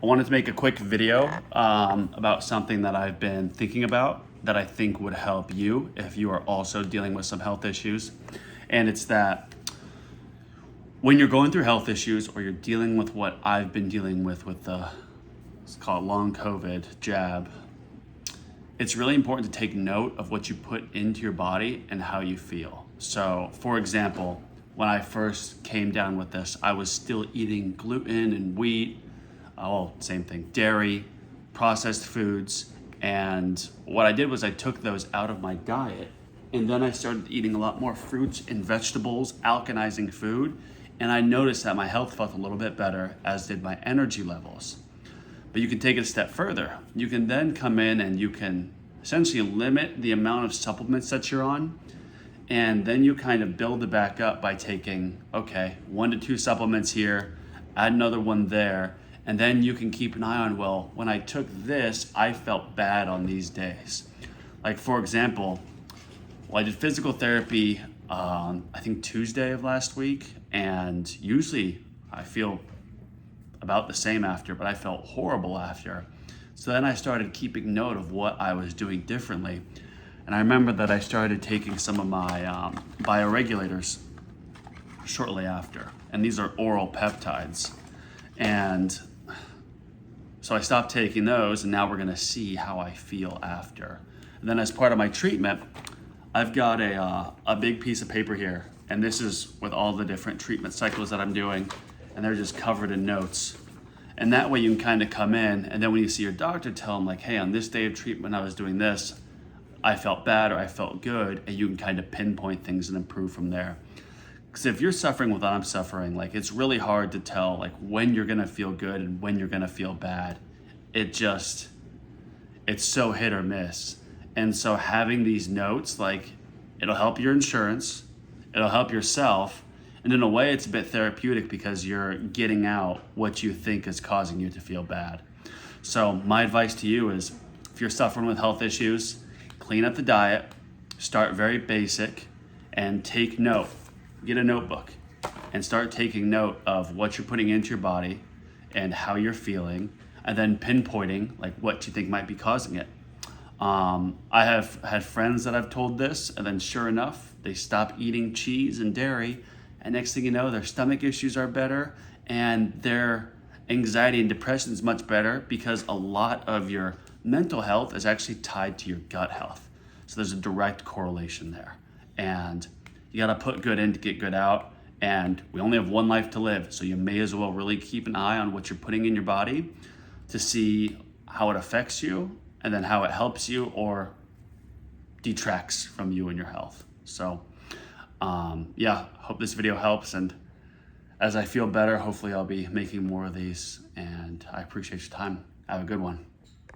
I wanted to make a quick video about something that I've been thinking about that I think would help you if you are also dealing with some health issues. And it's that when you're going through health issues or you're dealing with what I've been dealing with the, it's called long COVID jab, it's really important to take note of what you put into your body and how you feel. So for example, when I first came down with this, I was still eating gluten and wheat, same thing, dairy, processed foods. And what I did was I took those out of my diet, and then I started eating a lot more fruits and vegetables, alkalizing food. And I noticed that my health felt a little bit better, as did my energy levels. But you can take it a step further. You can then come in and you can essentially limit the amount of supplements that you're on. And then you kind of build it back up by taking, 1 to 2 supplements here, add another one there. And then you can keep an eye on, well, when I took this, I felt bad on these days. Like for example, I did physical therapy, I think Tuesday of last week. And usually I feel about the same after, but I felt horrible after. So then I started keeping note of what I was doing differently. And I remember that I started taking some of my bioregulators shortly after. And these are oral peptides. And so I stopped taking those, and now we're gonna see how I feel after. And then as part of my treatment, I've got a big piece of paper here. And this is with all the different treatment cycles that I'm doing. And they're just covered in notes. And that way you can kind of come in, and then when you see your doctor, tell them like, hey, on this day of treatment, I was doing this, I felt bad or I felt good, and you can kind of pinpoint things and improve from there. Because if you're suffering with what I'm suffering, like it's really hard to tell like when you're gonna feel good and when you're gonna feel bad. It's so hit or miss. And so having these notes, like it'll help your insurance, it'll help yourself, and in a way it's a bit therapeutic because you're getting out what you think is causing you to feel bad. So my advice to you is, if you're suffering with health issues, clean up the diet, start very basic, and take note. Get a notebook and start taking note of what you're putting into your body and how you're feeling, and then pinpointing like what you think might be causing it. I have had friends that I've told this, and then sure enough, they stop eating cheese and dairy, and next thing you know, their stomach issues are better and their anxiety and depression is much better, because a lot of your mental health is actually tied to your gut health. So there's a direct correlation there. And you gotta put good in to get good out. And we only have one life to live, so you may as well really keep an eye on what you're putting in your body to see how it affects you, and then how it helps you or detracts from you and your health. So hope this video helps. And as I feel better, hopefully I'll be making more of these. And I appreciate your time. Have a good one.